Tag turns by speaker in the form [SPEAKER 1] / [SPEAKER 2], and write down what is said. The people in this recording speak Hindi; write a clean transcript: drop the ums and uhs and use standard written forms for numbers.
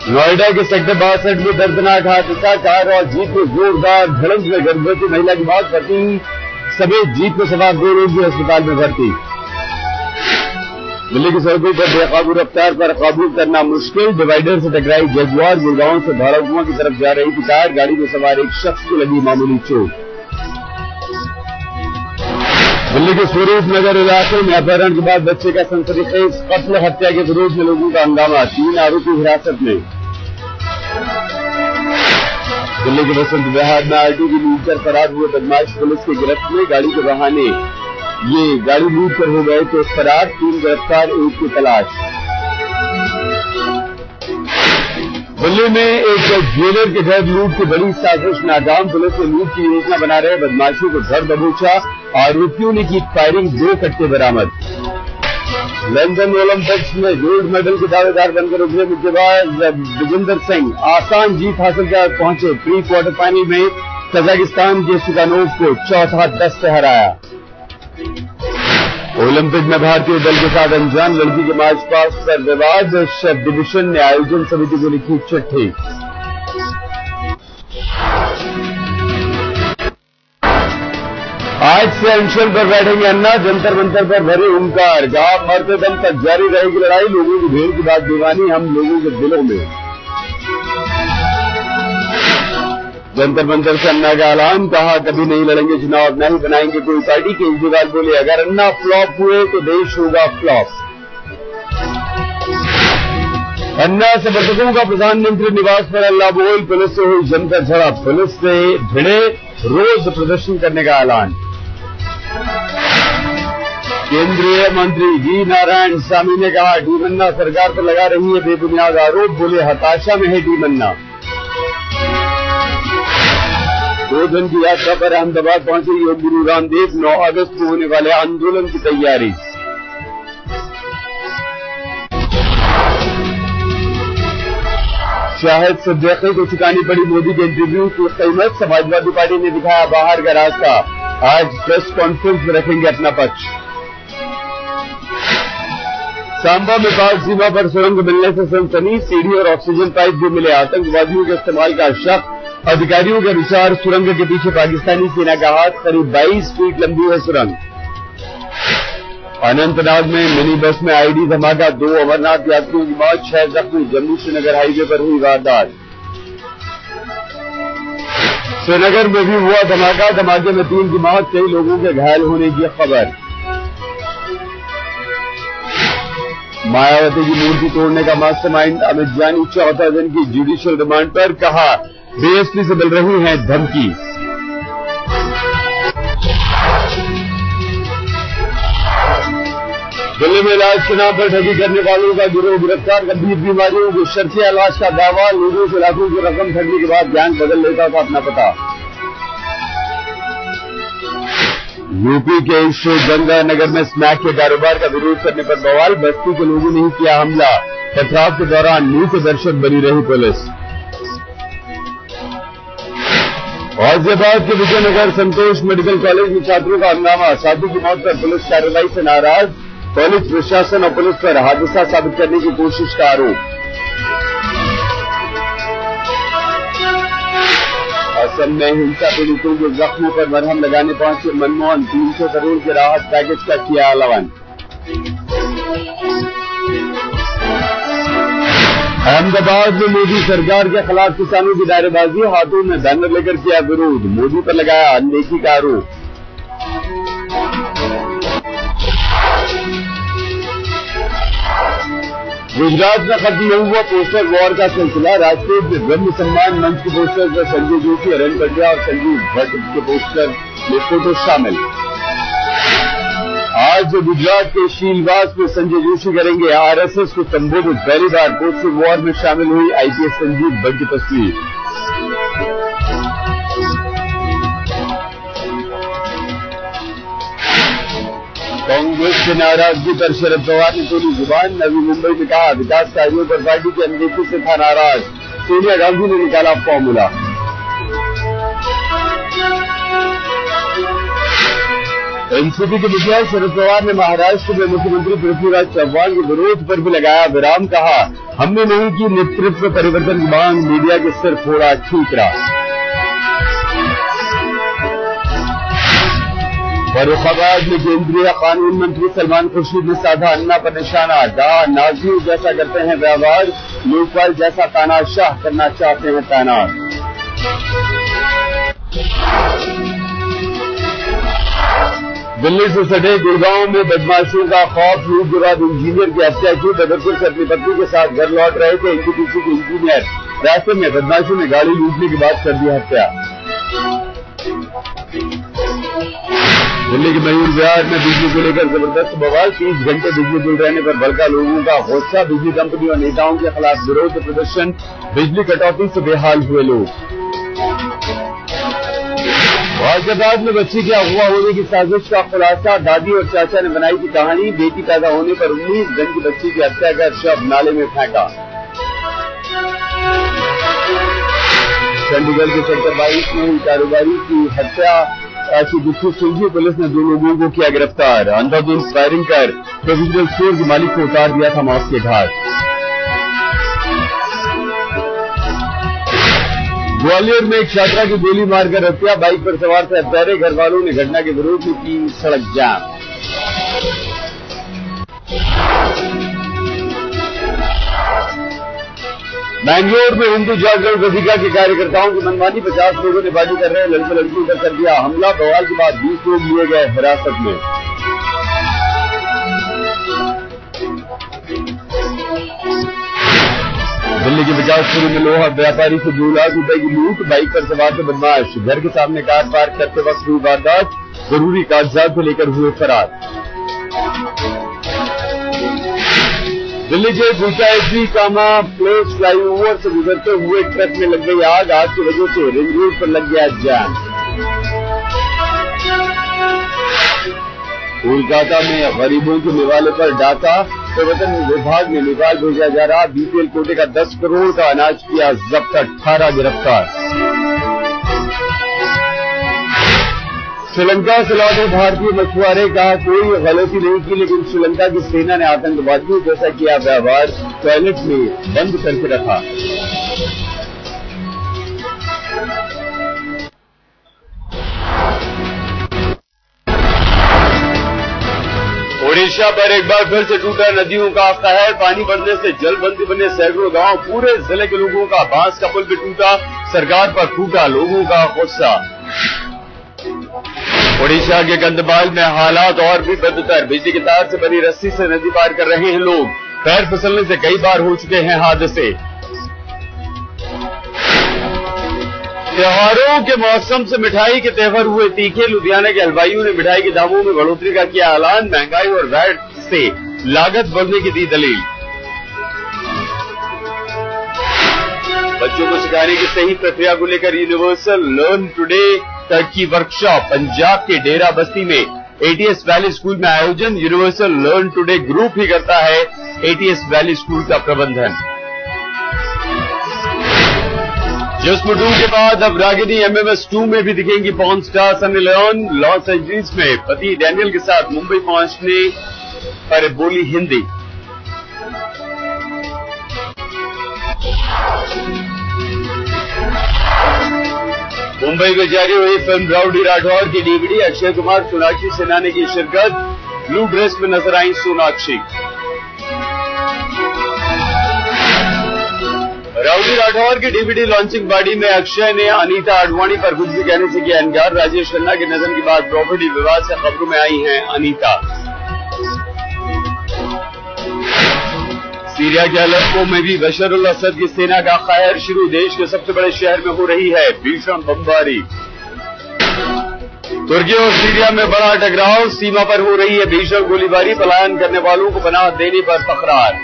[SPEAKER 1] नोएडा के सेक्टर 62 में दर्दनाक हादसा, कार और जीप में जोरदार भिड़ंत में गर्भवती महिला की मौत, पति समेत जीप में सवार 2 लोग भी अस्पताल में भर्ती। दिल्ली की सड़कों पर बेकाबू रफ्तार पर काबू करना मुश्किल, डिवाइडर से टकराई जगुआर, गुड़गांव से भाड़कुआं की तरफ जा रही थी कार, गाड़ी में सवार एक शख्स को लगी मामूली चोट। दिल्ली के स्वरूप नगर इलाके में अपहरण के बाद बच्चे का सनसनीखेज कत्ल हत्या के विरोध में लोगों का हंगामा, 3 आरोपी हिरासत में। दिल्ली के बसंत विहार में आरटी की लूट कर फरार हुए बदमाश पुलिस की गिरफ्त में, गाड़ी के बहाने ये गाड़ी लूट कर हो गए तो फरार, 3 गिरफ्तार, 1 की तलाश। दिल्ली में एक ज्वेलर के घर लूट की बड़ी साजिश नाकाम, पुलिस ने लूट की योजना बना रहे बदमाशों को धर दबोचा, आरोपियों ने की फायरिंग, 2 कट्टे बरामद। लंदन ओलंपिक्स में गोल्ड मेडल के दावेदार बनकर उभरे मुक्केबाज विजेंदर सिंह आसान जीत हासिल कर पहुंचे, प्री क्वार्टर फाइनल में कजाकिस्तान के सुगानोव को 4-10 से हराया। ओलंपिक में भारतीय दल के साथ अनजान लड़की के मार्च पास्ट पर विवाद, सब डिवीजन ने आयोजन समिति को लिखी चिट्ठी। आज से अनशन पर बैठेंगे अन्ना, जंतर मंतर पर भरे ओंकार, गांव मरते दम तक जारी रहेगी लड़ाई, लोगों की भीड़ की बात दीवानी हम लोगों के दिलों में। जंतर मंतर से अन्ना का ऐलान, कहा कभी नहीं लड़ेंगे चुनाव, नहीं बनाएंगे कोई पार्टी। केजरीवाल बोले अगर अन्ना फ्लॉप हुए तो देश होगा फ्लॉप। अन्ना समर्थकों का प्रधानमंत्री निवास पर हल्ला बोल, पुलिस से हुई जमकर झड़प, पुलिस से भिड़े, रोज प्रदर्शन करने का ऐलान। केंद्रीय मंत्री जी नारायण स्वामी ने कहा टीमन्ना सरकार पर लगा रही है बेबुनियाद आरोप, बोले हताशा में है टीमन्ना। 2 दिन की यात्रा पर अहमदाबाद पहुंचे योग गुरु रामदेव, 9 अगस्त को होने वाले आंदोलन की तैयारी। शाहिद सिद्दीकी को चुकानी पड़ी मोदी के इंटरव्यू की कीमत, समाजवादी पार्टी ने दिखाया बाहर का रास्ता, आज प्रेस कॉन्फ्रेंस में रखेंगे अपना पक्ष। सांबा में पाक सीमा पर सुरंग मिलने से सनसनी, सीढ़ी और ऑक्सीजन पाइप भी मिले, आतंकवादियों के इस्तेमाल का शक, अधिकारियों के अनुसार सुरंग के पीछे पाकिस्तानी सेना का हाथ, करीब 22 फीट लंबी है सुरंग। अनंतनाग में मिनी बस में आईडी धमाका, 2 अमरनाथ यात्रियों की मौत, 6 जख्मी, जम्मू श्रीनगर हाईवे पर हुई वारदात। श्रीनगर में भी हुआ धमाका, धमाके में 3 की मौत, कई लोगों के घायल होने की खबर। मायावती की मूर्ति तोड़ने का मास्टरमाइंड अमित जानी 14 दिन की जुडिशियल रिमांड पर, कहा बीएसपी से मिल रही है धमकी। दिल्ली में इलाज के नाम पर ठगी करने वालों का गिरोह गिरफ्तार, गंभीर बीमारियों को शर्तिया इलाज का दावा, लोगों से लाखों की रकम ठगने के बाद बैंक बदल लेता था अपना पता। यूपी के गंगानगर में स्मैक के कारोबार का विरोध करने पर बवाल, बस्ती के लोगों ने ही किया हमला, पथराव के दौरान मूक दर्शक बनी रही पुलिस। गाजियाबाद के विजयनगर संतोष मेडिकल कॉलेज में छात्रों का हंगामा, साधु की मौत पर पुलिस कार्रवाई से नाराज, कॉलेज प्रशासन और पुलिस पर हादसा साबित करने की कोशिश का आरोप। असम में हिंसा पीड़ितों के जख्मों पर मरहम लगाने पहुंचे मनमोहन, 300 करोड़ के राहत पैकेज का किया ऐलान। अहमदाबाद में मोदी सरकार के खिलाफ किसानों की नारेबाजी, हाथों में बैनर लेकर किया विरोध, मोदी पर लगाया अनदेखी का आरोप। गुजरात में खत्म नहीं हुआ पोस्टर वॉर का सिलसिला, राजकोट में ब्रह्म सम्मान मंच के पोस्टर पर संजय जोशी, अरुण पंड्या और संजीव भट्ट के पोस्टर में फोटो शामिल। आज गुजरात के शीलवास में संजय जोशी करेंगे आरएसएस को संबोधित, पहली बार पोस्टर वॉर में शामिल हुई आईपीएस संजीव भट्ट की तस्वीर। कांग्रेस की नाराजगी पर शरद पवार ने तोड़ी जुबान, नवी मुंबई में कहा विकास कार्यों पर पार्टी की अनदेखी से था नाराज, सोनिया गांधी ने निकाला फॉर्मूला। एनसीपी के विधायक शरद पवार ने महाराष्ट्र में मुख्यमंत्री पृथ्वीराज चव्हाण के विरोध पर भी लगाया विराम। कहा, हमने नहीं की नेतृत्व परिवर्तन की मांग, मीडिया के सिर फोड़ा ठीकरा। फर्रुखाबाद में केंद्रीय कानून मंत्री सलमान खुर्शीद ने साधा अन्ना पर निशाना। कहा, नाजियों जैसा करते हैं व्यवहार, लोकपाल जैसा तानाशाह करना चाहते हैं तैनात। दिल्ली से सटे गुड़गांव में बदमाशों का खौफ, लूट के बाद इंजीनियर की हत्या की। बदरपुर से अपनी पत्नी के साथ घर लौट रहे थे एनटीपीसी के इंजीनियर, रास्ते में बदमाशों ने गाड़ी लूटने के बाद कर दी हत्या। दिल्ली के मयूर विहार में बिजली को लेकर जबरदस्त बवाल। 30 घंटे बिजली गुल रहने पर भड़का लोगों का गुस्सा। बिजली कंपनी और नेताओं के खिलाफ विरोध प्रदर्शन। बिजली कटौती से बेहाल हुए लोग। गाजियाबाद में बच्ची के अगवा होने की साजिश का खुलासा। दादी और चाचा ने बनाई थी कहानी। बेटी पैदा होने पर 19 दिन की बच्ची की हत्या कर शव नाले में फेंका। चंडीगढ़ के सेक्टर 22 में हुई कारोबारी की हत्या की गुत्थी सुलझी। पुलिस ने 2 लोगों को किया गिरफ्तार। अंधाधुंध फायरिंग कर प्रोविजनल स्टोर के मालिक को उतार दिया था मौत के घाट। ग्वालियर में एक छात्रा की गोली मारकर हत्या। बाइक पर सवार थे हत्यारे। घर वालों ने घटना के विरोध में की सड़क जाम। बैंगलोर में हिंदू जागरण वेदिका के कार्यकर्ताओं की मनमानी। 50 लोगों ने बाजी कर रहे लड़के लड़कियों पर कर दिया हमला। बवाल के बाद 20 लोग लिए गए हिरासत में। दिल्ली के बिजाजपुर में लोहा व्यापारी से 2 लाख रुपए की लूट। बाइक पर सवार थे बदमाश। घर के सामने कार पार्क करते वक्त हुई वारदात। जरूरी कागजात को लेकर हुए फरार। दिल्ली के गुलशाएसी कामा प्लेस फ्लाईओवर से गुजरते हुए ट्रक में लग गई आग। आग की वजह से रिंग रोड पर लग गया जाम। कोलकाता में गरीबों के निवाले पर डाका। प्रवर्तन विभाग ने नेपाल भेजा जा रहा बीपीएल कोटे का 10 करोड़ का अनाज किया जब्त। 18 गिरफ्तार। श्रीलंका से लौटे भारतीय मछुआरे। कहा, कोई गलती नहीं की, लेकिन श्रीलंका की सेना ने आतंकवादियों जैसा किया व्यवहार। टॉयलेट में बंद करके रखा। ओडिशा पर एक बार फिर से टूटा नदियों का कहर। पानी बढ़ने से जलबंदी बने सैकड़ों गांव। पूरे जिले के लोगों का बांस का पुल भी टूटा। सरकार पर फूटा लोगों का गुस्सा। ओडिशा के कंधमाल में हालात और भी बदतर। बिजली के तार से बनी रस्सी से नदी पार कर रहे हैं लोग। पैर फिसलने से कई बार हो चुके हैं हादसे। त्योहारों के मौसम से मिठाई के तेवर हुए तीखे। लुधियाना के हलवाइयों ने मिठाई के दामों में बढ़ोतरी का किया ऐलान। महंगाई और वैट से लागत बढ़ने की दी दलील। बच्चों को सिखाने की सही प्रक्रिया को लेकर यूनिवर्सल लर्न टुडे की वर्कशॉप। पंजाब के डेरा बस्ती में एटीएस वैली स्कूल में आयोजन। यूनिवर्सल लर्न टुडे ग्रुप ही करता है एटीएस वैली स्कूल का प्रबंधन। जिस्म 2 के बाद अब रागिनी MMS 2 में भी दिखेंगी porn star Sunny Leone. Los Angeles में पति डैनियल के साथ मुंबई पहुंचने पर बोली हिंदी। मुंबई में जारी हुई फिल्म राउडी राठौर की डीवीडी। अक्षय कुमार, सोनाक्षी सिन्हा ने की शिरकत। ब्लू ड्रेस में नजर आई सोनाक्षी। राउडी राठौर की डीवीडी लॉन्चिंग पार्टी में अक्षय ने अनीता आडवाणी पर कुछ भी कहने से किया इनकार। राजेश खन्ना के निधन के बाद प्रॉपर्टी विवाद से खबरों में आई हैं अनीता। सीरिया के अलेप्पो में भी बशर उल असद की सेना का कहर शुरू। देश के सबसे बड़े शहर में हो रही है भीषण बमबारी। तुर्की और सीरिया में बड़ा टकराव। सीमा पर हो रही है भीषण गोलीबारी। पलायन करने वालों को पनाह देने पर तकरार।